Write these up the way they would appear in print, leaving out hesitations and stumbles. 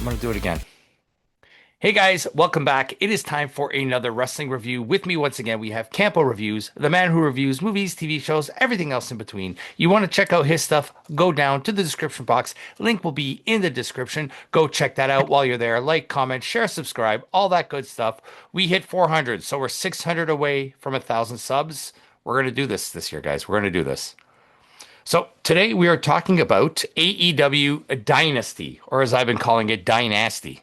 going to do it again. Hey guys, welcome back. It is time for another wrestling review. With me once again, we have Campo.Reviews, the man who reviews movies, TV shows, everything else in between. You want to check out his stuff, go down to the description box. Link will be in the description. Go check that out while you're there. Like, comment, share, subscribe, all that good stuff. We hit 400, so we're 600 away from 1,000 subs. We're going to do this year, guys. We're going to do this. So today we are talking about AEW Dynasty, or as I've been calling it, Dynasty.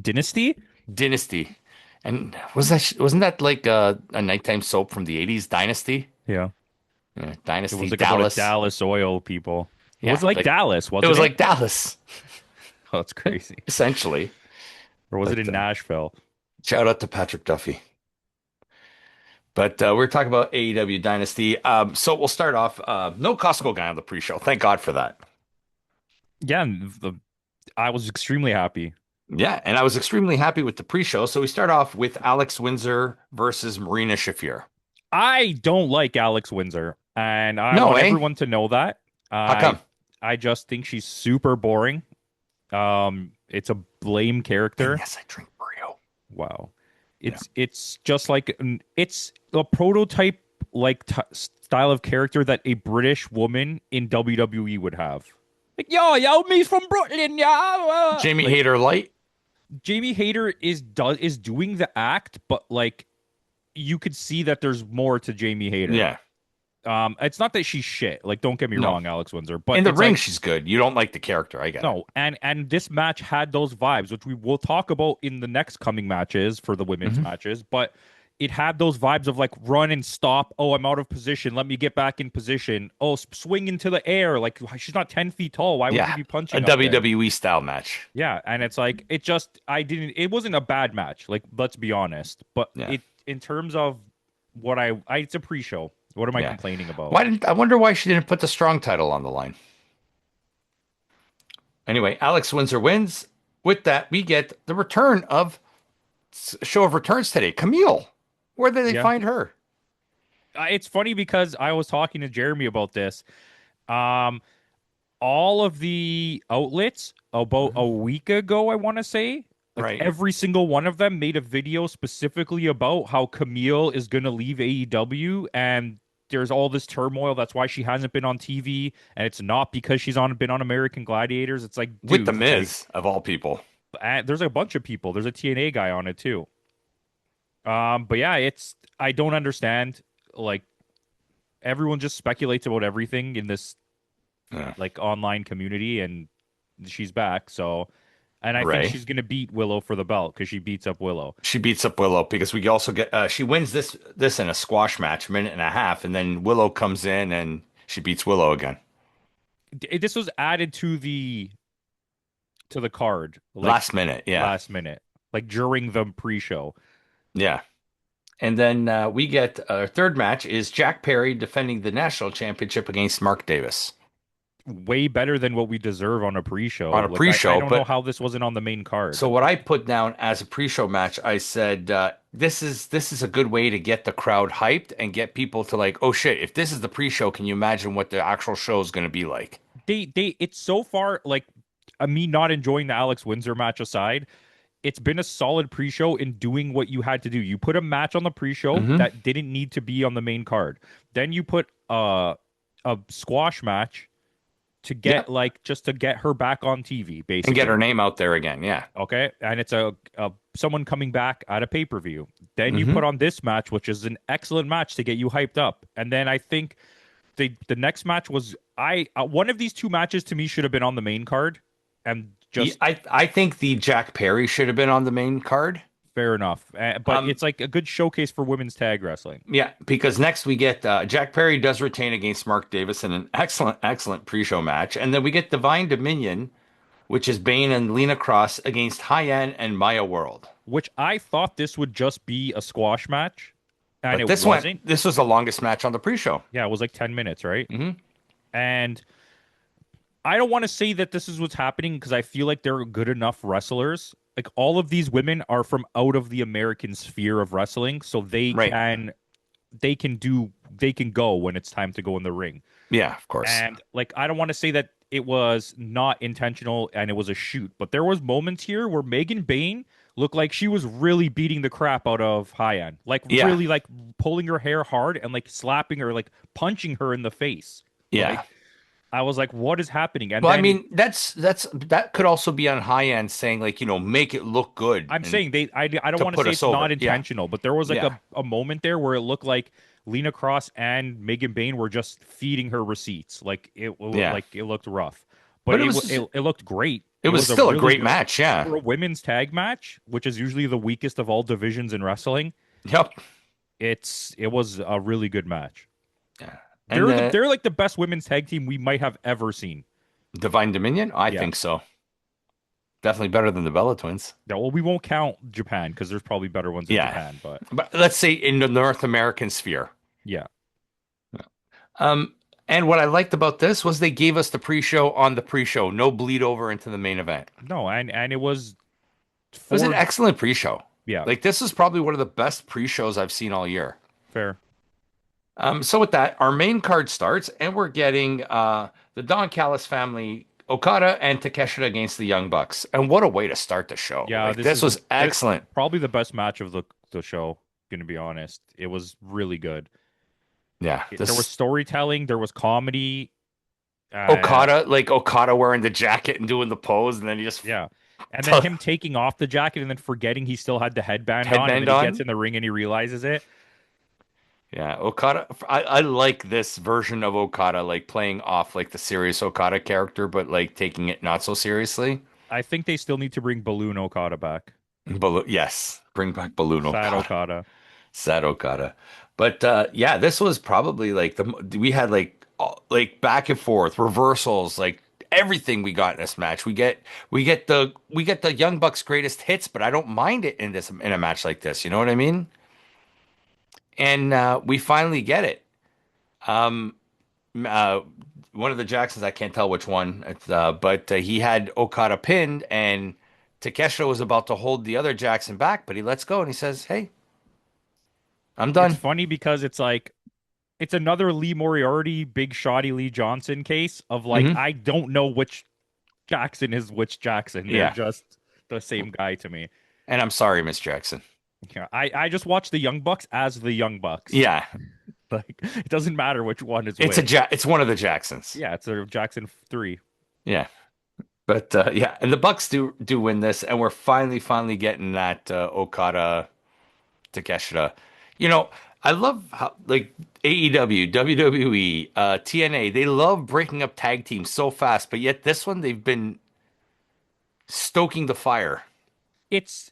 Dynasty? Dynasty. And wasn't that like a nighttime soap from the 80s, Dynasty? Yeah. Yeah, It was Dynasty, like about a Dallas. Dallas oil people. It Yeah, was like like Dallas, it wasn't was it? like Dallas, Oh, that's crazy. essentially. Or was it But in Nashville? shout out to Patrick Duffy. But we're talking about AEW Dynasty. So we'll start off. No Costco guy on the pre-show. Thank God for that. Yeah, I was extremely happy. Yeah, and I was extremely happy with the pre-show. So we start off with Alex Windsor versus Marina Shafir. I don't like Alex Windsor, and I No, want eh? everyone to know that. How I come? I just think she's super boring. It's a lame And character. yes, I drink Brio. Wow. Yeah. It's just like it's a prototype like t style of character that a British woman in WWE would have. Like, yo, me's from Brooklyn, yeah. Jamie Like Hayter Light. Jamie Hayter is doing the act, but like you could see that there's more to Jamie Hayter. Yeah. It's not that she's shit. Like, don't get me No. wrong, Alex Windsor, but In the it's ring, like she's good. You don't like the character. I get it. no, and this match had those vibes, which we will talk about in the next coming matches for the women's Hmm. matches, but it had those vibes of like run and stop. Oh, I'm out of position. Let me get back in position. Oh, swing into the air. Like she's not 10 feet tall. Why would you Yeah. be A punching up there? WWE style match. Yeah, and it's like it wasn't a bad match. Like let's be honest, but Yeah. it in terms of what I it's a pre-show. What am I Yeah. complaining about? I wonder why she didn't put the strong title on the line. Anyway, Alex Windsor wins. With that, we get the return of show of returns today. Camille. Where did they Yeah. find her? It's funny because I was talking to Jeremy about this. Um, all of the outlets about Mhm. a week ago, I want to say, like Right. every single one of them made a video specifically about how Camille is going to leave AEW and there's all this turmoil. That's why she hasn't been on TV, and it's not because been on American Gladiators. It's like, With the dude, it's like Miz, of all people. there's a bunch of people. There's a TNA guy on it too. But yeah, it's I don't understand. Like everyone just speculates about everything in this Yeah. like online community, and she's back. So, and I think Ray. she's gonna beat Willow for the belt because she beats up Willow. She beats up Willow because we also get she wins this in a squash match, minute and a half, and then Willow comes in and she beats Willow again. This was added to the card like Last minute, yeah. last minute, like during the pre-show. Yeah. And then we get our third match is Jack Perry defending the national championship against Mark Davis Way better than what we deserve on a pre-show. on a Like I pre-show. don't know But how this wasn't on the main card. so what I put down as a pre-show match, I said this is a good way to get the crowd hyped and get people to like, oh shit, if this is the pre-show, can you imagine what the actual show is going to be like? They it's so far like me not enjoying the Alex Windsor match aside, it's been a solid pre-show in doing what you had to do. You put a match on the pre-show Hmm. that didn't need to be on the main card. Then you put a squash match to Yeah, get like just to get her back on TV, and get her basically. name out there again. Yeah. Okay, and it's a someone coming back at a pay-per-view. Then you put Hmm. on this match, which is an excellent match to get you hyped up. And then I think the next match was one of these two matches to me should have been on the main card, and Yeah, just I think the Jack Perry should have been on the main card. fair enough. But Um, it's like a good showcase for women's tag wrestling. yeah, because next we get Jack Perry does retain against Mark Davis in an excellent pre-show match, and then we get Divine Dominion, which is Bane and Lena Cross against High End and Maya World. Which I thought this would just be a squash match, and But it wasn't. this was the longest match on the pre-show. Yeah, it was like 10 minutes, right? Hmm. And I don't want to say that this is what's happening because I feel like they're good enough wrestlers. Like all of these women are from out of the American sphere of wrestling, so Right. they can go when it's time to go in the ring. Yeah, of course. And like I don't want to say that it was not intentional and it was a shoot. But there was moments here where Megan Bayne looked like she was really beating the crap out of Hyan, like Yeah, really like pulling her hair hard and like slapping her, like punching her in the face. yeah. Like I was like, what is happening? And Well, I then mean, that could also be on high end saying like, make it look good I'm and saying I don't to want to put say us it's not over. Yeah, intentional, but there was like yeah, a moment there where it looked like Lena Cross and Megan Bayne were just feeding her receipts. Like yeah. it looked rough, but But it looked great. it It was was a still a really great good match. Yeah. for a women's tag match, which is usually the weakest of all divisions in wrestling. Yep. It was a really good match. Yeah. And They're like the best women's tag team we might have ever seen. Divine Dominion, I Yeah. think so. Definitely better than the Bella Twins. Yeah, well, we won't count Japan because there's probably better ones in Yeah. Japan, but But let's say in the North American sphere. yeah. Um, and what I liked about this was they gave us the pre-show on the pre-show, no bleed over into the main event. No, and it was It was an for excellent pre-show. yeah, Like this is probably one of the best pre-shows I've seen all year. fair. So with that, our main card starts, and we're getting the Don Callis family, Okada and Takeshita against the Young Bucks. And what a way to start the show! Yeah, Like this was excellent. probably the best match of the show, gonna be honest. It was really good. Yeah, There was this storytelling, there was comedy. Okada wearing the jacket and doing the pose, and then he just Yeah. And then him taking off the jacket and then forgetting he still had the headband on, and headband then he gets on. in the ring and he realizes it. Yeah, Okada. I like this version of Okada, like playing off like the serious Okada character, but like taking it not so seriously. I think they still need to bring Balloon Okada back. Yes, bring back Balloon Sad Okada, Okada. sad Okada. But yeah, this was probably like we had like back and forth reversals, like everything we got in this match. We get the Young Bucks greatest hits, but I don't mind it in a match like this. You know what I mean? And we finally get it. Um, uh, one of the Jacksons, I can't tell which one, but he had Okada pinned, and Takeshita was about to hold the other Jackson back, but he lets go and he says, "Hey, I'm It's done." funny because it's like it's another Lee Moriarty, Big Shotty Lee Johnson case of like Hmm. I don't know which Jackson is which Jackson. They're Yeah, just the same guy to me. and I'm sorry, Miss Jackson. Yeah, I just watch the Young Bucks as the Young Bucks. Yeah, Like it doesn't matter which one is it's which. it's one of the Jacksons. Yeah, it's a Jackson 3. Yeah, but yeah, and the Bucks do win this, and we're finally getting that Okada Takeshita. You know, I love how like AEW, WWE, TNA, they love breaking up tag teams so fast, but yet this one they've been stoking the fire. It's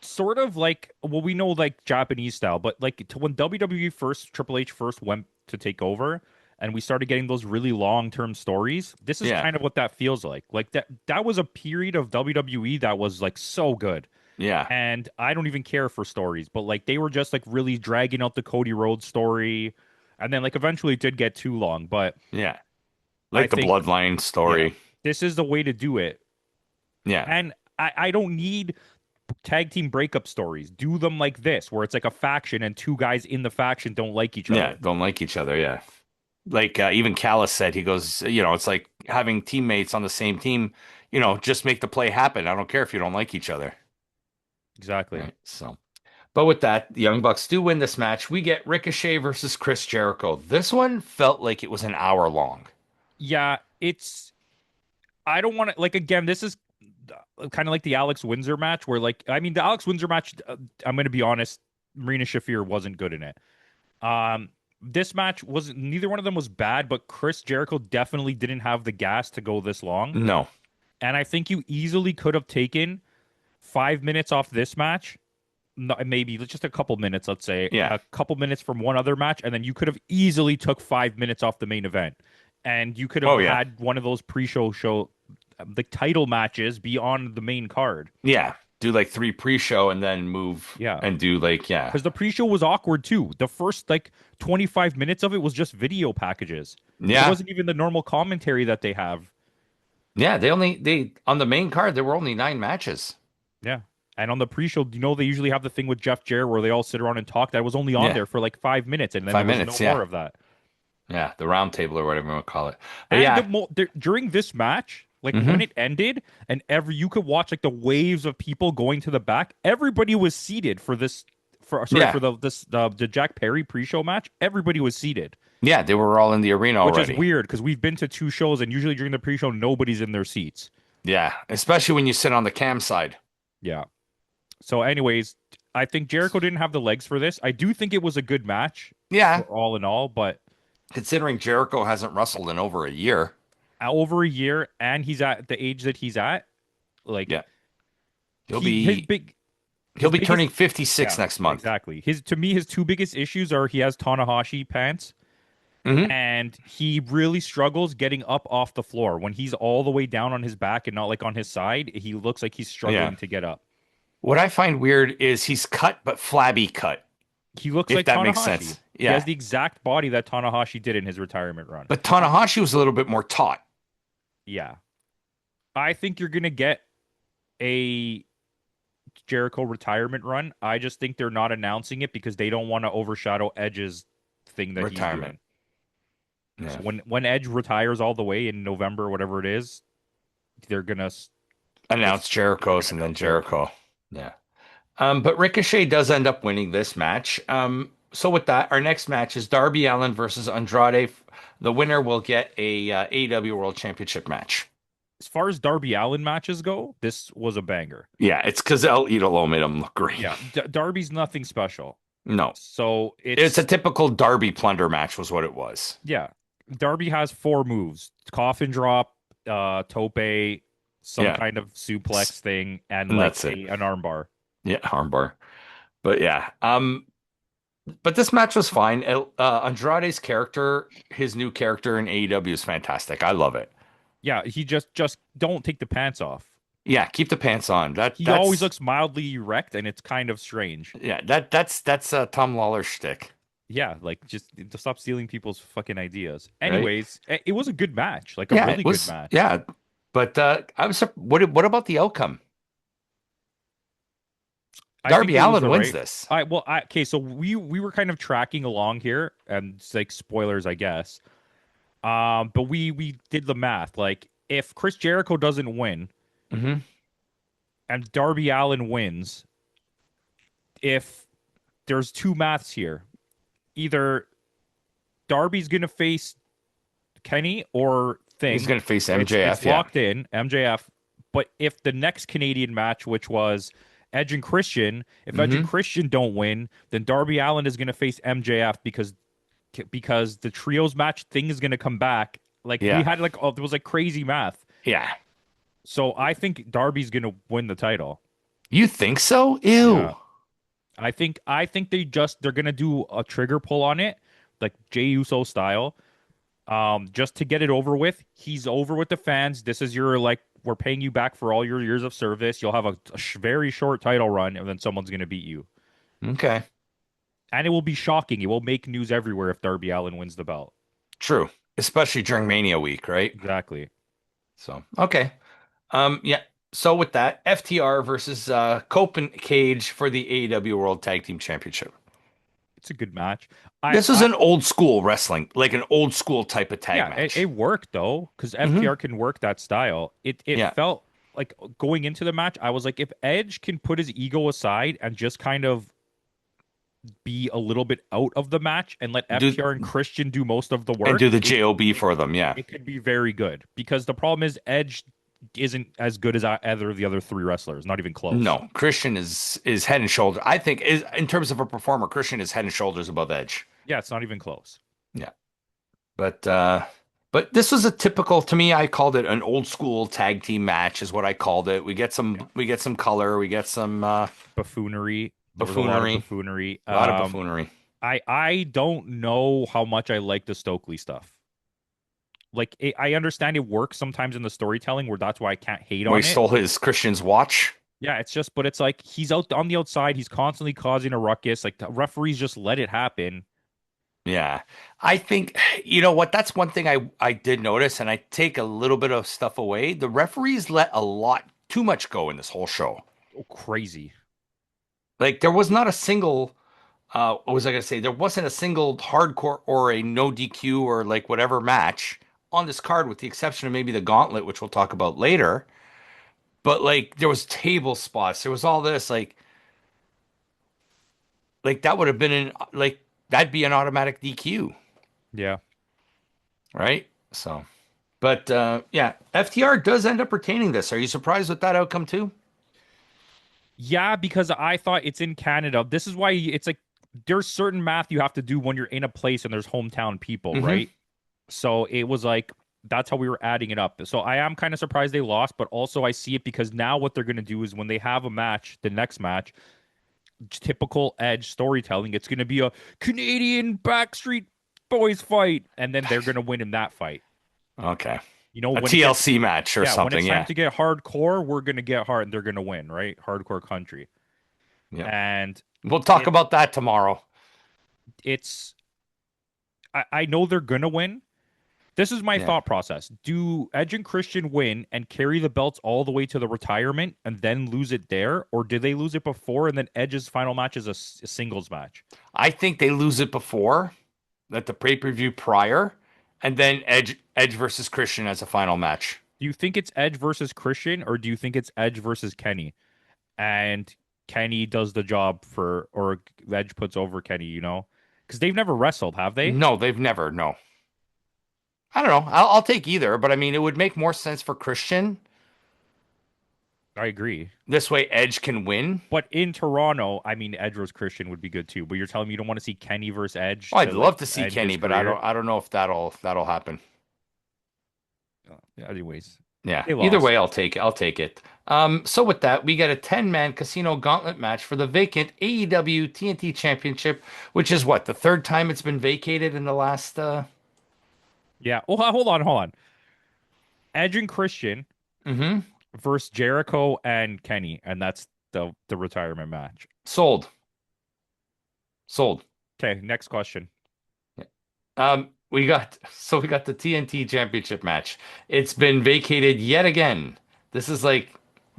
sort of like well, we know like Japanese style, but like when WWE first Triple H first went to take over and we started getting those really long-term stories, this is Yeah, kind of what that feels like. Like that was a period of WWE that was like so good. yeah, And I don't even care for stories, but like they were just like really dragging out the Cody Rhodes story. And then like eventually it did get too long, but yeah. I Like the think Bloodline yeah, story. this is the way to do it. Yeah, And I don't need tag team breakup stories. Do them like this, where it's like a faction and two guys in the faction don't like each yeah, other. don't like each other. Yeah, like even Callis said, he goes, it's like having teammates on the same team. Just make the play happen. I don't care if you don't like each other. Exactly. Right. So, but with that, the Young Bucks do win this match. We get Ricochet versus Chris Jericho. This one felt like it was an hour long. Yeah, it's. I don't want to like again. This is kind of like the Alex Windsor match, where like I mean the Alex Windsor match. I'm going to be honest. Marina Shafir wasn't good in it. This match was neither one of them was bad, but Chris Jericho definitely didn't have the gas to go this long. No. And I think you easily could have taken 5 minutes off this match, maybe just a couple minutes, let's say, Yeah. a couple minutes from one other match, and then you could have easily took 5 minutes off the main event, and you could have Oh, yeah. had one of those pre-show the title matches be on the main card. Yeah. Do like 3 pre-show and then move Yeah. and do like, yeah. Because the pre-show was awkward too. The first like 25 minutes of it was just video packages. It Yeah. wasn't even the normal commentary that they have. Yeah. They on the main card, there were only 9 matches. Yeah. And on the pre-show, they usually have the thing with Jeff Jarrett where they all sit around and talk. That was only on Yeah. there for like 5 minutes, and then 5 there was minutes, no yeah. more of that. Yeah, the round table or whatever you want to call it. But And yeah, during this match, like when hmm it ended, and every you could watch like the waves of people going to the back. Everybody was seated for this. For sorry yeah, for the Jack Perry pre-show match. Everybody was seated, yeah, they were all in the arena which is already. weird because we've been to two shows, and usually during the pre-show, nobody's in their seats. Yeah, especially when you sit on the cam side. Yeah. So, anyways, I think Jericho didn't have the legs for this. I do think it was a good match Yeah, for all in all, but considering Jericho hasn't wrestled in over a year. over a year, and he's at the age that he's at, like Yeah, he'll he his be big he'll his be turning biggest 56 yeah, next month. exactly. His to me his two biggest issues are he has Tanahashi pants Hmm and he really struggles getting up off the floor. When he's all the way down on his back and not like on his side, he looks like he's Yeah. struggling to get up. What I find weird is he's cut but flabby cut, He looks if like that makes Tanahashi. sense. He has Yeah. the exact body that Tanahashi did in his retirement run. But Tanahashi was a little bit more taut. Yeah. I think you're going to get a Jericho retirement run. I just think they're not announcing it because they don't want to overshadow Edge's thing that he's Retirement. doing. So Yeah. when Edge retires all the way in November, whatever it is, they're gonna Announce they're Jericho's gonna and then announce Jericho. Jericho. Yeah. But Ricochet does end up winning this match. So with that, our next match is Darby Allin versus Andrade. The winner will get a AEW World Championship match. As far as Darby Allin matches go, this was a banger. Yeah, it's because El Idolo made him look great. Yeah, Darby's nothing special. No, So it's a it's typical Darby plunder match, was what it was. yeah. Darby has four moves: coffin drop, tope, some Yeah, kind of suplex thing, and and like that's it. an armbar. Yeah, armbar. But yeah, but this match was fine. Andrade's character, his new character in AEW is fantastic. I love it. Yeah, he just don't take the pants off. Yeah, keep the pants on. He always looks mildly erect, and it's kind of strange. Yeah, that's Tom Lawler's shtick, Yeah, like just to stop stealing people's fucking ideas. right? Anyways, it was a good match, like a Yeah, really it good was. match. Yeah, but what about the outcome? I think Darby it was Allin the wins right. this. Okay, so we were kind of tracking along here, and it's like spoilers, I guess. But we did the math. Like, if Chris Jericho doesn't win Hmm and Darby Allin wins, if there's two maths here, either Darby's gonna face Kenny or He's Thing. going to face It's MJF. Yeah. locked in, MJF. But if the next Canadian match, which was Edge and Christian, if Edge and hmm Christian don't win, then Darby Allin is going to face MJF because the trios match thing is going to come back. Like we Yeah. had like there was like crazy math. Yeah. So I think Darby's going to win the title. You think so? Yeah. Ew. I think they're going to do a trigger pull on it, like Jey Uso style. Just to get it over with. He's over with the fans. This is your like we're paying you back for all your years of service. You'll have a very short title run, and then someone's going to beat you. Okay. And it will be shocking. It will make news everywhere if Darby Allin wins the belt. True. Especially during Mania week, right? Exactly. So, okay. Yeah. So with that, FTR versus Cope and Cage for the AEW World Tag Team Championship. It's a good match. I, This is I an old school wrestling, like an old school type of tag yeah, it match. worked though because Hmm FTR can work that style. It Yeah. felt like going into the match. I was like, if Edge can put his ego aside and just kind of be a little bit out of the match and let Do FTR and Christian do most of the and work, do the JOB for them. Yeah. it could be very good because the problem is Edge isn't as good as either of the other three wrestlers, not even close. No, Christian is head and shoulder. I think is in terms of a performer, Christian is head and shoulders above Edge. Yeah, it's not even close. Yeah. But this was a typical to me, I called it an old school tag team match is what I called it. We get some color, we get some Buffoonery. There was a lot of buffoonery. a lot of buffoonery. I don't know how much I like the Stokely stuff. Like I understand it works sometimes in the storytelling where that's why I can't hate Where on he it. stole his Christian's watch. Yeah, it's just but it's like he's out on the outside, he's constantly causing a ruckus. Like the referees just let it happen. Yeah. I think you know what, that's one thing I did notice, and I take a little bit of stuff away. The referees let a lot too much go in this whole show. Oh, crazy. Like there was not a single what was I gonna say? There wasn't a single hardcore or a no DQ or like whatever match on this card, with the exception of maybe the gauntlet, which we'll talk about later. But like there was table spots, there was all this like that would have been an like that'd be an automatic DQ, Yeah. right? So, but yeah, FTR does end up retaining this. Are you surprised with that outcome too? Yeah, because I thought it's in Canada. This is why it's like there's certain math you have to do when you're in a place and there's hometown people, Hmm. right? So it was like that's how we were adding it up. So I am kind of surprised they lost, but also I see it because now what they're going to do is when they have a match, the next match, typical Edge storytelling, it's going to be a Canadian Backstreet Boys fight, and then they're going to win in that fight. Okay, You know, a when it gets TLC match or yeah, when it's something. time Yeah, to get hardcore, we're going to get hard and they're going to win, right? Hardcore country. yeah. And We'll talk it about that tomorrow. it's I know they're going to win. This is my Yeah. thought process. Do Edge and Christian win and carry the belts all the way to the retirement and then lose it there? Or did they lose it before and then Edge's final match is a singles match? I think they lose it before at the pay-per-view prior, and then Edge versus Christian as a final match. Do you think it's Edge versus Christian or do you think it's Edge versus Kenny? And Kenny does the job for, or Edge puts over Kenny, you know? Because they've never wrestled, have they? No, they've never. No, I don't know. I'll take either, but I mean, it would make more sense for Christian. I agree. This way, Edge can win. But in Toronto, I mean, Edge versus Christian would be good too. But you're telling me you don't want to see Kenny versus Edge Oh, I'd to like love to see end his Kenny, but I career? don't. I don't know if that'll happen. Anyways, Yeah. they Either lost. way, I'll take it. I'll take it. So with that, we get a 10-man casino gauntlet match for the vacant AEW TNT Championship, which is what, the third time it's been vacated in the last Yeah. Oh, hold on, hold on. Edge and Christian mm-hmm. versus Jericho and Kenny, and that's the retirement match. Sold. Sold. Okay, next question. We got the TNT Championship match. It's been vacated yet again. This is like,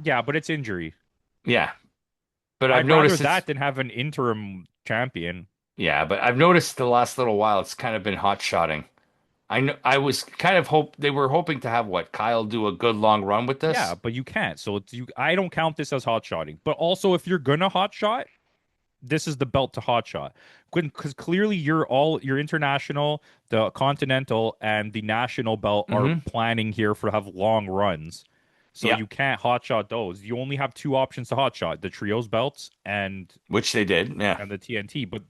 Yeah, but it's injury. yeah, but I've I'd rather noticed it's that than have an interim champion. yeah, but I've noticed the last little while it's kind of been hot shotting. I know I was kind of they were hoping to have what, Kyle do a good long run with Yeah, this. but you can't. So it's you. I don't count this as hot shotting. But also, if you're gonna hot shot, this is the belt to hot shot because clearly your international, the continental, and the national belt are Hmm. planning here for have long runs. So Yeah, you can't hot shot those. You only have two options to hot shot: the trios belts which they did. Yeah, and the TNT. But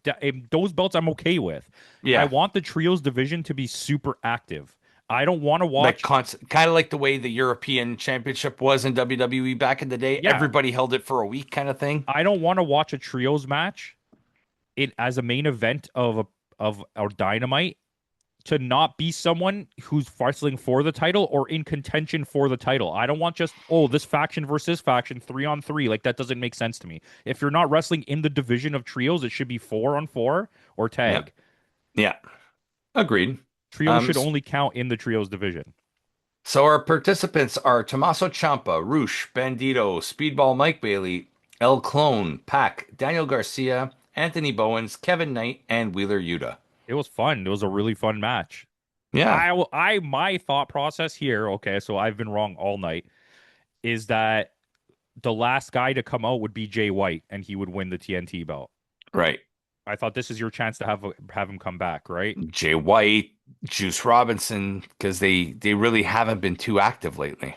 those belts I'm okay with. I yeah, want the trios division to be super active. I don't want to like watch. constant, kind of like the way the European Championship was in WWE back in the day. Yeah, Everybody held it for a week, kind of thing. I don't want to watch a trios match it as a main event of a dynamite to not be someone who's wrestling for the title or in contention for the title. I don't want just, oh, this faction versus this faction, 3-on-3. Like, that doesn't make sense to me. If you're not wrestling in the division of trios, it should be 4-on-4 or Yeah, tag. yeah, agreed. Trios Um, should only count in the trios division. So our participants are Tommaso Ciampa, Roosh, Bandito, Speedball Mike Bailey, El Clone, Pac, Daniel Garcia, Anthony Bowens, Kevin Knight, and Wheeler Yuta. It was fun. It was a really fun match. Yeah, My thought process here, okay, so I've been wrong all night, is that the last guy to come out would be Jay White and he would win the TNT belt. right. I thought this is your chance to have him come back, right? Jay White, Juice Robinson, because they really haven't been too active lately.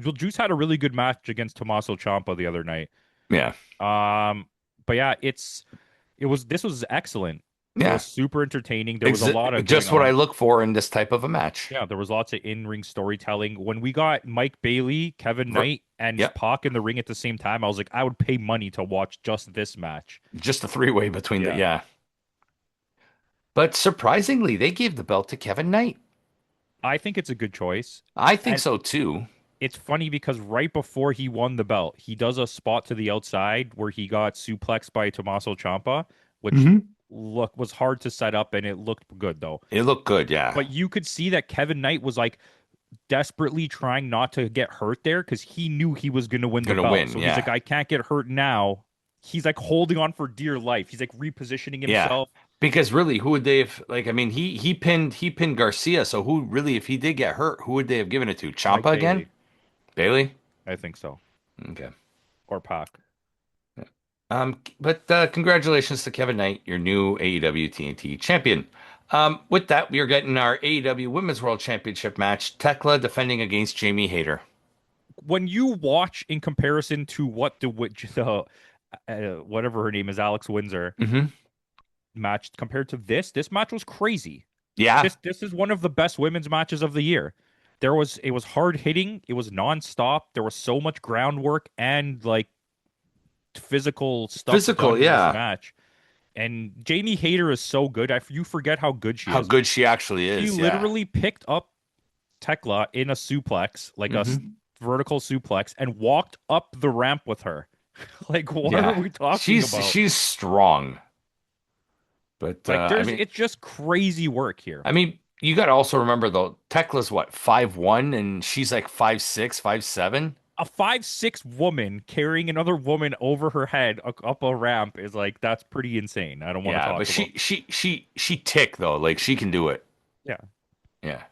Well, Juice had a really good match against Tommaso Ciampa the other night. Yeah, Um, but yeah, this was excellent. It yeah. was super entertaining. There was a lot of going Just what I on. look for in this type of a match. Yeah, there was lots of in-ring storytelling. When we got Mike Bailey, Kevin R- Knight, and Yep, Pac in the ring at the same time, I was like, I would pay money to watch just this match. just a three-way between the Yeah. yeah. But surprisingly, they gave the belt to Kevin Knight. I think it's a good choice. I think And so too. it's funny because right before he won the belt, he does a spot to the outside where he got suplexed by Tommaso Ciampa, which was hard to set up and it looked good though. It looked good, yeah. But you could see that Kevin Knight was like desperately trying not to get hurt there because he knew he was going to win the Gonna belt. win, So he's yeah. like, I can't get hurt now. he's like holding on for dear life. He's like repositioning Yeah. himself. Because really, who would they have like I mean he pinned Garcia, so who really if he did get hurt, who would they have given it to? Mike Ciampa again? Bailey, Bailey? I think so, Okay. or Pac. But congratulations to Kevin Knight, your new AEW TNT champion. With that, we are getting our AEW Women's World Championship match. Tekla defending against Jamie Hayter. When you watch in comparison to what the whatever her name is, Alex Windsor Hmm. match compared to this match was crazy. Yeah, This is one of the best women's matches of the year. It was hard hitting, it was nonstop. There was so much groundwork and like physical stuff physical. done in this Yeah, match. And Jamie Hayter is so good. You forget how good she how is. good she actually She is. Yeah. literally picked up Tekla in a suplex, like Hmm. vertical suplex, and walked up the ramp with her. Like, what are Yeah. we talking She's about? she's strong, but Like, I mean, it's just crazy work here. you got to also remember though, Tekla's what 5'1" and she's like 5'6", 5'7". A 5'6" woman carrying another woman over her head up a ramp is like, that's pretty insane. I don't want to Yeah, but talk about. she tick though, like she can do it. Yeah, Yeah.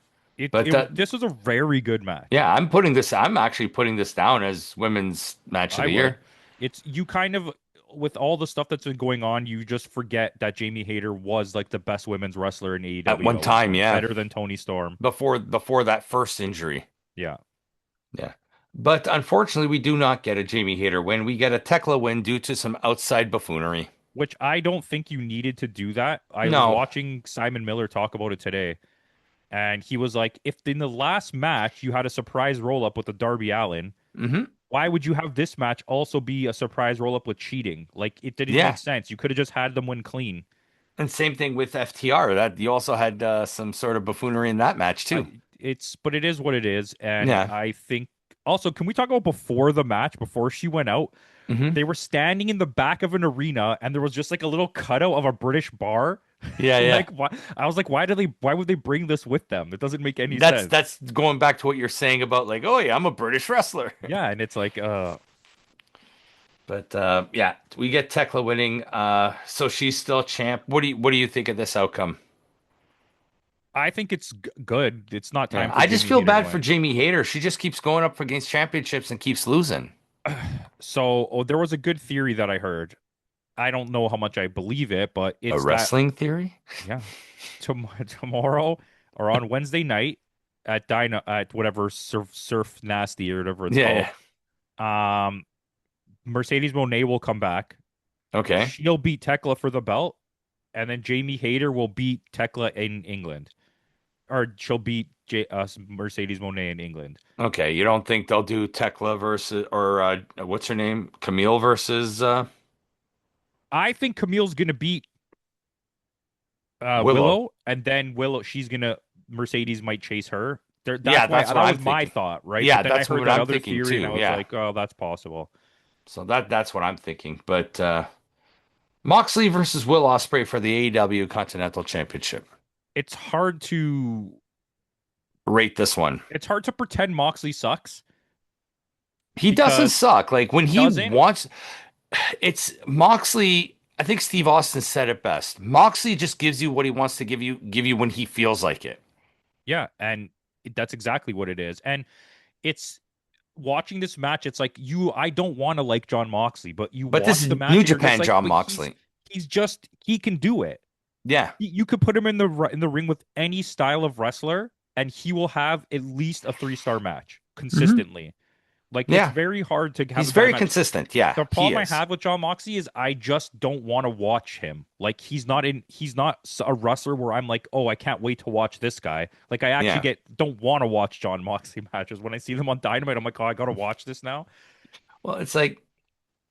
But this was a very good match. yeah, I'm actually putting this down as women's match of I the would. year. It's you kind of with all the stuff that's been going on, you just forget that Jamie Hayter was like the best women's wrestler in At AEW one at one time, point, yeah. better than Tony Storm. Before that first injury. Yeah, Yeah. But unfortunately, we do not get a Jamie Hayter win. We get a Tekla win due to some outside buffoonery. which I don't think you needed to do that. I was No. watching Simon Miller talk about it today, and he was like, if in the last match you had a surprise roll up with the Darby Allin, Hmm. why would you have this match also be a surprise roll up with cheating? Like it didn't make Yeah. sense. You could have just had them win clean. And same thing with FTR. That you also had some sort of buffoonery in that match too. But it is what it is, and Yeah. I think also can we talk about before the match, before she went out? Hmm. They were standing in the back of an arena, and there was just like a little cutout of a British bar. Yeah, yeah. Like, why? I was like, why would they bring this with them? It doesn't make any That's sense. that's going back to what you're saying about like, oh yeah, I'm a British wrestler. Yeah, and it's like, But yeah, we get Tekla winning. So she's still champ. What do you think of this outcome? I think it's good. It's not Yeah, time for I just Jamie feel Hayter to bad for win. Jamie Hayter. She just keeps going up against championships and keeps losing. So, there was a good theory that I heard. I don't know how much I believe it, but A it's that, wrestling theory? yeah, tomorrow or on Wednesday night at whatever surf nasty or whatever it's Yeah, called. yeah. Um, Mercedes Moné will come back. Okay. She'll beat Tekla for the belt, and then Jamie Hayter will beat Tekla in England, or she'll beat Mercedes Moné in England. Okay. You don't think they'll do Tekla versus or what's her name? Camille versus I think Camille's gonna beat Willow. Willow, and then she's gonna Mercedes might chase her. Yeah, That's why that's what that I'm was my thinking. thought, right? But Yeah, then I that's heard what that I'm other thinking theory, and too. I was Yeah. like, oh, that's possible. So that's what I'm thinking. But Moxley versus Will Ospreay for the AEW Continental Championship. It's hard to Rate this one. pretend Moxley sucks He doesn't because suck. Like when he he doesn't. wants, it's Moxley. I think Steve Austin said it best. Moxley just gives you what he wants to give you when he feels like it. Yeah, and that's exactly what it is. And it's watching this match, it's like I don't want to like John Moxley, but you But this watch the is match New and you're just Japan like, John but Moxley. he can do it. Yeah. You could put him in the ring with any style of wrestler, and he will have at least a 3-star match Hmm. consistently. Like it's Yeah. very hard to have He's a bad very match. consistent. Yeah, The he problem I is. have with John Moxley is I just don't want to watch him. Like he's not a wrestler where I'm like, oh, I can't wait to watch this guy. Like I actually Yeah. don't want to watch John Moxley matches. When I see them on Dynamite, I'm like, oh, I gotta watch this now. Well, it's like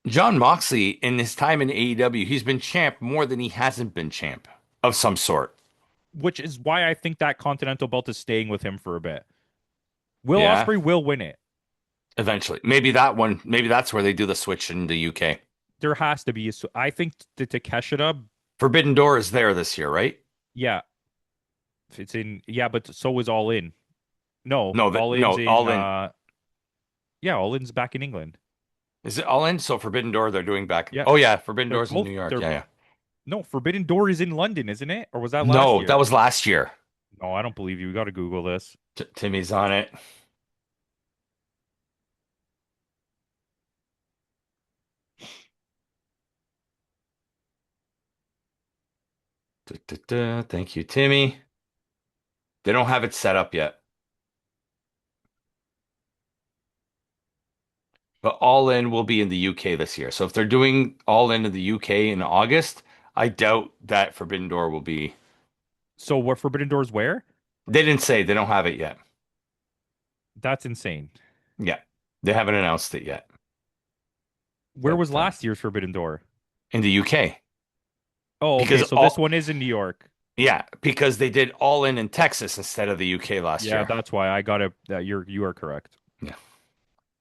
John Moxley in his time in AEW, he's been champ more than he hasn't been champ of some sort. Which is why I think that Continental belt is staying with him for a bit. Will Yeah. Ospreay will win it. Eventually. Maybe that one, maybe that's where they do the switch in the UK. There has to be. I think the Takeshita, Forbidden Door is there this year, right? yeah, it's in. Yeah, but so is All In. No, No, All In's no, in. all in. Yeah, All In's back in England. Is it All In? So Forbidden Door they're doing back. Yeah, Oh yeah, Forbidden they're Door's in both New York. they're Yeah, yeah. no, Forbidden Door is in London, isn't it? Or was that last No, that year? was last year. No, I don't believe you. We got to Google this. Timmy's on it. Thank you, Timmy. They don't have it set up yet, but All In will be in the UK this year. So if they're doing All In the UK in August, I doubt that Forbidden Door will be. So what Forbidden Doors where? They didn't say they don't have it yet. That's insane. Yeah, they haven't announced it yet. Where But was last year's Forbidden Door? in the UK, Oh, okay. because So this all one is in New York. yeah, because they did All In Texas instead of the UK last Yeah, year. that's why I got it. You are correct. Yeah.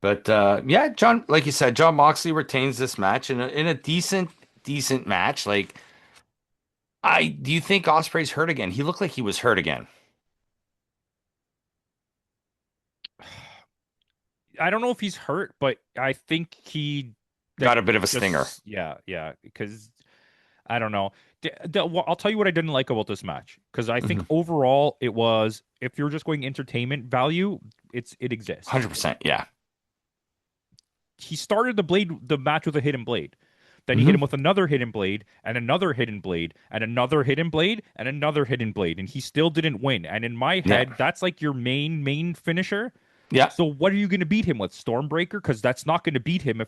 But yeah, John, like you said, John Moxley retains this match in a decent match. Like, I do you think Osprey's hurt again? He looked like he was hurt again. I don't know if he's hurt, but I think he Got like a bit of a stinger. just yeah, because I don't know. Well, I'll tell you what I didn't like about this match because I think Mhm. overall it was if you're just going entertainment value, it exists. 100%. Yeah. He started the match with a hidden blade. Then he hit Hmm. him with another hidden blade and another hidden blade and another hidden blade and another hidden blade, and he still didn't win. And in my Yeah. head, that's like your main finisher. Yeah. So what are you going to beat him with? Stormbreaker? Because that's not going to beat him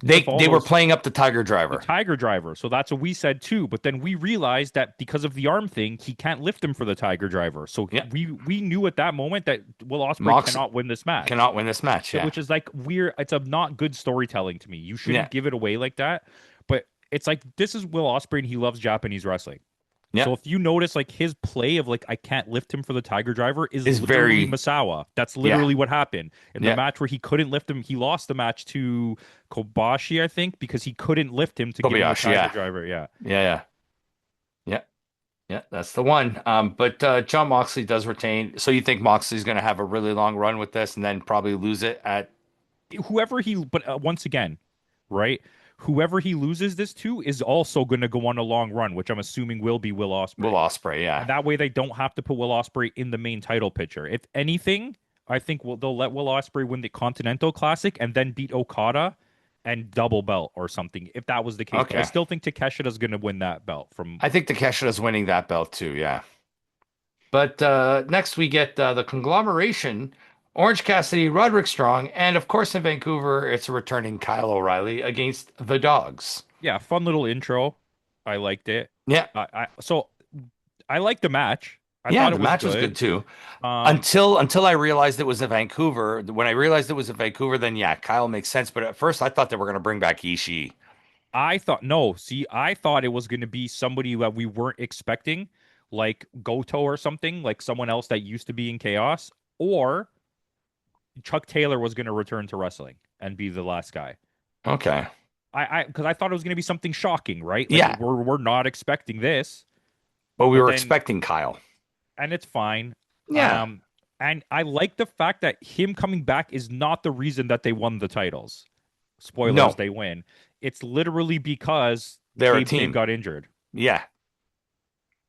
They if all they were those playing up the Tiger the Driver. Tiger Driver. So that's what we said too. But then we realized that because of the arm thing, he can't lift him for the Tiger Driver. So Yeah. we knew at that moment that Will Ospreay Mox cannot win this match. cannot win this match. Yeah. Which is like weird. It's a not good storytelling to me. You Yeah. shouldn't give it away like that. But it's like this is Will Ospreay and he loves Japanese wrestling. Yeah. So if you notice like his play of like I can't lift him for the Tiger Driver is Is literally very Masawa. That's yeah. literally what happened. In the Yeah. match where he couldn't lift him, he lost the match to Kobashi, I think, because he couldn't lift him to give him the Kobayashi. Tiger Yeah. Driver. Yeah. Yeah. Yeah. Yeah. Yeah. That's the one. But John Moxley does retain. So you think Moxley's going to have a really long run with this and then probably lose it at Whoever he but once again, right? Whoever he loses this to is also going to go on a long run, which I'm assuming will be Will Will Ospreay. Ospreay? Yeah. And that way they don't have to put Will Ospreay in the main title picture. If anything, I think they'll let Will Ospreay win the Continental Classic and then beat Okada and double belt or something if that was the case. But I Okay. still think Takeshita is going to win that belt from. I think Takeshita's winning that belt too. Yeah. But next we get the conglomeration, Orange Cassidy, Roderick Strong, and of course in Vancouver, it's a returning Kyle O'Reilly against the Dogs. Yeah, fun little intro. I liked it. Yeah. So I liked the match. I Yeah, thought the it was match was good good. too. Um, Until I realized it was in Vancouver. When I realized it was in Vancouver, then yeah, Kyle makes sense. But at first I thought they were going to bring back Ishii. I thought no. See, I thought it was going to be somebody that we weren't expecting, like Goto or something, like someone else that used to be in Chaos, or Chuck Taylor was going to return to wrestling and be the last guy. Okay. Because I thought it was going to be something shocking, right? Like Yeah, we're not expecting this, but we but were then expecting Kyle. and it's fine. Yeah. Um, and I like the fact that him coming back is not the reason that they won the titles. Spoilers, No, they win. It's literally because they're a Gabe Kidd team. got injured. Yeah.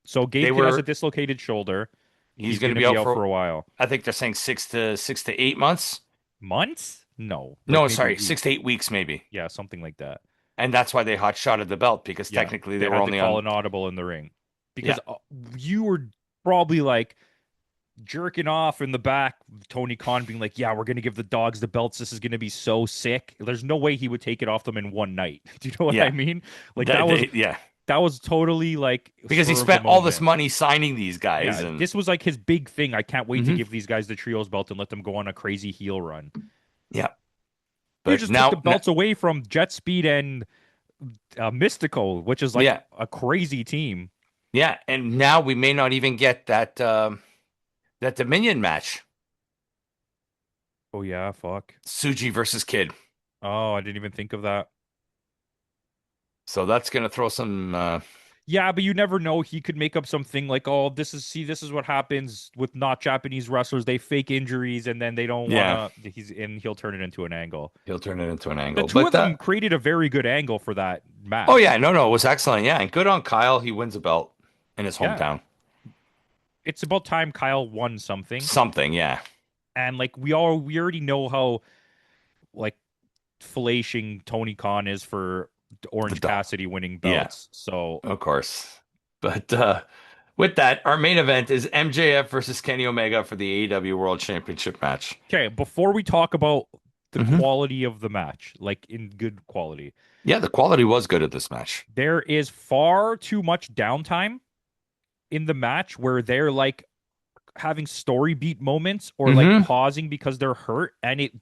So They Gabe Kidd has a were dislocated shoulder. he's He's going going to to be be out out for for a while. I think they're saying 6 to 8 months. Months? No, like No, maybe sorry, weeks. 6 to 8 weeks maybe. Yeah, something like that. And that's why they hot shotted the belt because Yeah, technically they they were had to only call on. an audible in the ring Yeah. because you were probably like jerking off in the back. Tony Khan being like, "Yeah, we're gonna give the dogs the belts. This is gonna be so sick." There's no way he would take it off them in one night. Do you know what I Yeah. mean? Like Yeah. that was totally like Because he spur of the spent all this moment. money signing these guys Yeah, and this was like his big thing. I can't wait to Mhm. give these guys the trios belt and let them go on a crazy heel run. Yeah. You But just took the now belts away from Jet Speed and Mystical, which is like yeah. a crazy team. Yeah, and now we may not even get that Dominion match. Oh yeah, fuck. Suji versus Kid. Oh, I didn't even think of that. So that's going to throw some Yeah, but you never know. He could make up something like, "Oh, this is what happens with not Japanese wrestlers. They fake injuries and then they don't Yeah, wanna." He'll turn it into an angle. he'll turn it into an The angle. two But of them created a very good angle for that oh match. yeah, no, it was excellent. Yeah, and good on Kyle. He wins a belt in his Yeah, hometown. it's about time Kyle won something. Something, yeah. And like we already know how like fellation Tony Khan is for The Orange dog. Cassidy winning Yeah, belts. So of course. But with that, our main event is MJF versus Kenny Omega for the AEW World Championship match. okay, before we talk about the Hmm. quality of the match, like in good quality, Yeah, the quality was good at this match. there is far too much downtime in the match where they're like having story beat moments or like Hmm. pausing because they're hurt, and it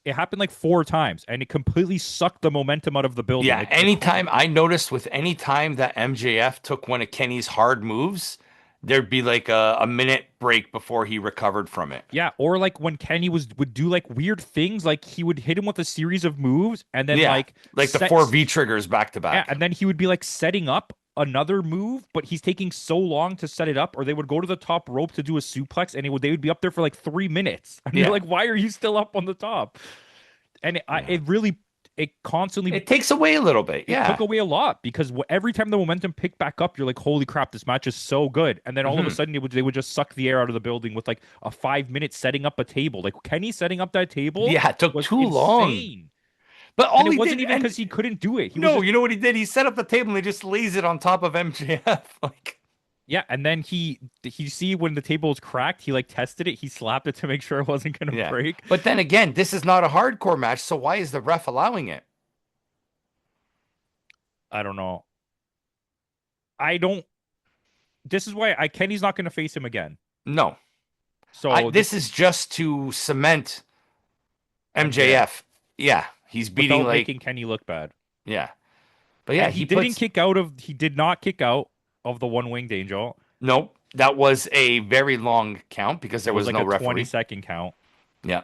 happened like four times and it completely sucked the momentum out of the building. Yeah, anytime I noticed with any time that MJF took one of Kenny's hard moves, there'd be like a minute break before he recovered from it. Yeah, or like when Kenny would do like weird things, like he would hit him with a series of moves and then Yeah, like like the four V triggers back to yeah, back. and then he would be like setting up another move, but he's taking so long to set it up, or they would go to the top rope to do a suplex, and they would be up there for like 3 minutes, and you're Yeah, like, why are you still up on the top? And yeah. it really it constantly It takes away a little bit. it took Yeah. away a lot because every time the momentum picked back up, you're like, holy crap, this match is so good, and then all of a Hmm. sudden they would just suck the air out of the building with like a 5 minute setting up a table. Like Kenny setting up that table Yeah, it took was too long. insane. But And all it he wasn't did, even and because he couldn't do it. He was no, just you know what he did? He set up the table and he just lays it on top of MJF. Like, yeah, and then he see when the table was cracked, he like tested it, he slapped it to make sure it wasn't gonna yeah. break. But then again, this is not a hardcore match, so why is the ref allowing it? I don't know. I don't. This is why I Kenny's not gonna face him again. No. So This is just to cement MJF MJF. Yeah, he's beating without like making Kenny look bad, yeah. But yeah, and he puts he did not kick out of the one winged angel. nope. That was a very long count because It there was was like no a 20 referee. second count. Yeah.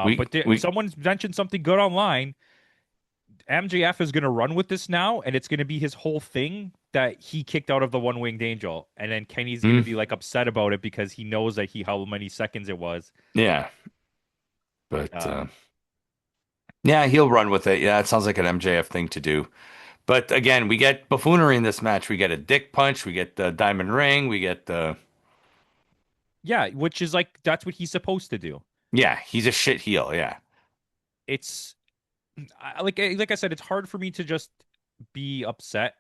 We But we someone mentioned something good online. MJF is going to run with this now, and it's going to be his whole thing that he kicked out of the one winged angel, and then Kenny's going to mm, be like upset about it because he knows that he how many seconds it was. yeah. But Um, yeah, he'll run with it. Yeah, it sounds like an MJF thing to do. But again, we get buffoonery in this match. We get a dick punch, we get the diamond ring, we get the yeah, which is like that's what he's supposed to do. yeah, he's a shit heel. Yeah. It's like I said, it's hard for me to just be upset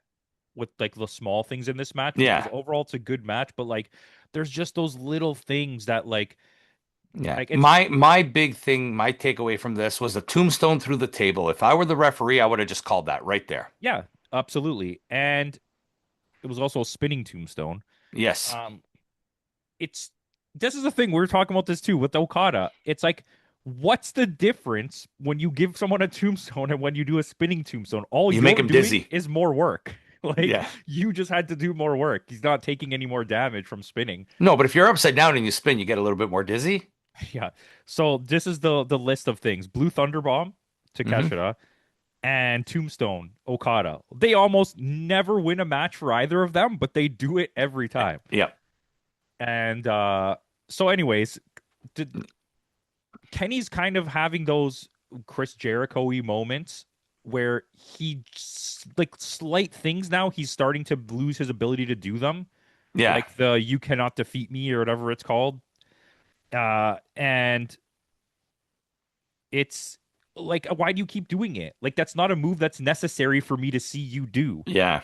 with like the small things in this match because Yeah. overall it's a good match, but like there's just those little things that Yeah. like it's My big thing, my takeaway from this was a tombstone through the table. If I were the referee, I would have just called that right there. yeah, absolutely. And it was also a spinning tombstone. Yes. Um, it's this is the thing we were talking about this too with Okada. It's like, what's the difference when you give someone a tombstone and when you do a spinning tombstone? All You you're make him doing dizzy. is more work. Like Yeah. you just had to do more work. He's not taking any more damage from spinning. No, but if you're upside down and you spin, you get a little bit more dizzy. Yeah. So this is the list of things: Blue Thunder Bomb to Hmm. Keshida and Tombstone Okada. They almost never win a match for either of them, but they do it every time. Yeah. And so, anyways, did, Kenny's kind of having those Chris Jericho-y moments where like slight things now he's starting to lose his ability to do them, Yeah. like the "you cannot defeat me" or whatever it's called. And it's like, why do you keep doing it? Like that's not a move that's necessary for me to see you do. Yeah.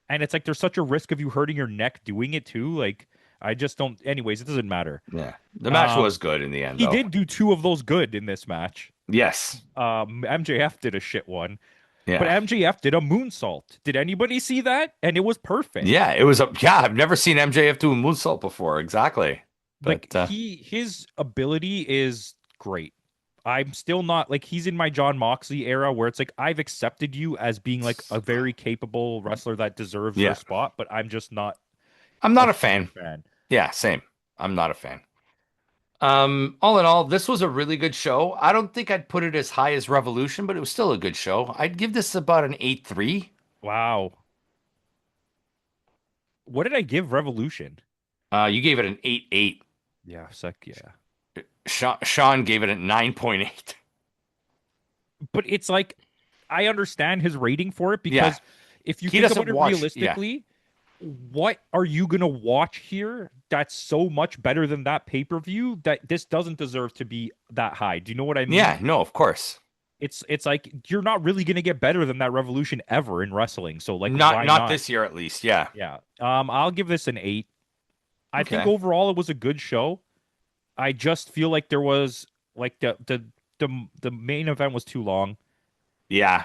And it's like there's such a risk of you hurting your neck doing it too. Like I just don't. Anyways, it doesn't matter. Yeah. The match Um, was good in the end, he though. did do two of those good in this match. Yes. MJF did a shit one, but Yeah. MJF did a moonsault. Did anybody see that? And it was perfect. Yeah. It was a, yeah. I've never seen MJF do a moonsault before. Exactly. Like But, his ability is great. I'm still not like he's in my John Moxley era where it's like I've accepted you as being like a very capable wrestler that deserves your yeah. spot, but I'm just not I'm a not a huge fan. fan. Yeah. Same. I'm not a fan. All in all, this was a really good show. I don't think I'd put it as high as Revolution, but it was still a good show. I'd give this about an 8.3. Wow. What did I give Revolution? You gave it an 8.8. Yeah, yeah. Sean gave it a 9.8. But it's like I understand his rating for it Yeah. because if you He think doesn't about it watch. Yeah. realistically, what are you gonna watch here that's so much better than that pay-per-view that this doesn't deserve to be that high? Do you know what I mean? Yeah. No, of course. It's like you're not really gonna get better than that Revolution ever in wrestling. So like Not why not not? this year at least. Yeah. Yeah. I'll give this an 8. I think Okay. overall it was a good show. I just feel like there was like the main event was too long. Yeah.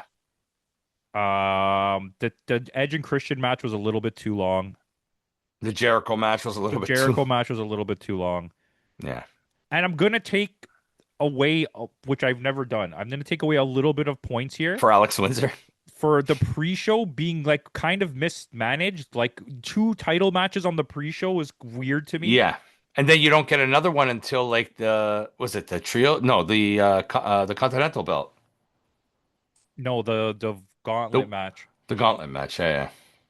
The Edge and Christian match was a little bit too long. The Jericho match was a The little bit too. Jericho match was a little bit too long. Yeah. And I'm gonna take away, which I've never done. I'm gonna take away a little bit of points here For Alex Windsor. for the pre-show being like kind of mismanaged. Like two title matches on the pre-show is weird to me. Yeah. And then you don't get another one until like was it the trio? No, the Continental belt. No, the The gauntlet match. the gauntlet match. Yeah, yeah.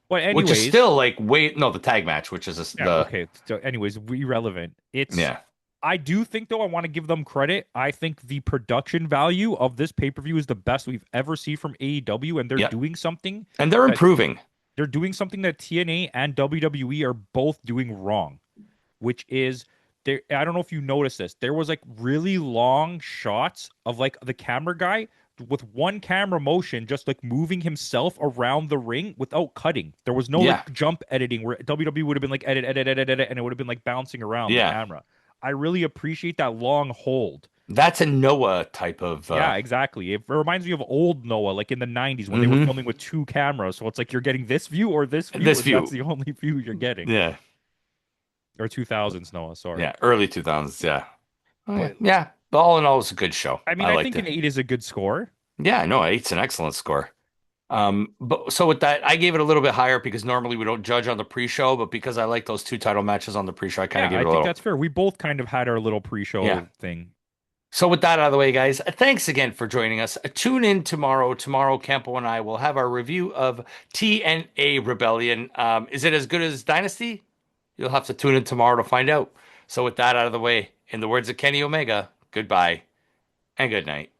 But Which is anyways, still like way no, the tag match, which is yeah, the okay. So anyways, irrelevant. It's yeah. I do think though I want to give them credit. I think the production value of this pay-per-view is the best we've ever seen from AEW, and Yeah. And they're that improving. they're doing something that TNA and WWE are both doing wrong, which is there. I don't know if you noticed this. There was like really long shots of like the camera guy with one camera motion, just like moving himself around the ring without cutting. There was no Yeah. like jump editing where WWE would have been like edit, edit, edit, edit, and it would have been like bouncing around the Yeah. camera. I really appreciate that long hold. That's a Noah type of Yeah, exactly. It reminds me of old Noah, like in the 90s when they were hmm filming with two cameras. So it's like you're getting this view or this view, this and that's view. the only view you're getting. Yeah. Or 2000s Noah, sorry. Yeah. Early 2000s. Yeah. Oh, yeah. But Yeah. But all in all, it's a good show. I mean, I I liked think it. an 8 is a good score. Yeah, no, eight's an excellent score. But so with that, I gave it a little bit higher because normally we don't judge on the pre-show, but because I like those two title matches on the pre-show, I kind of Yeah, gave I it a think little. that's fair. We both kind of had our little Yeah. pre-show thing. So with that out of the way, guys, thanks again for joining us. Tune in tomorrow. Tomorrow, Campo and I will have our review of TNA Rebellion. Is it as good as Dynasty? You'll have to tune in tomorrow to find out. So with that out of the way, in the words of Kenny Omega, goodbye and good night.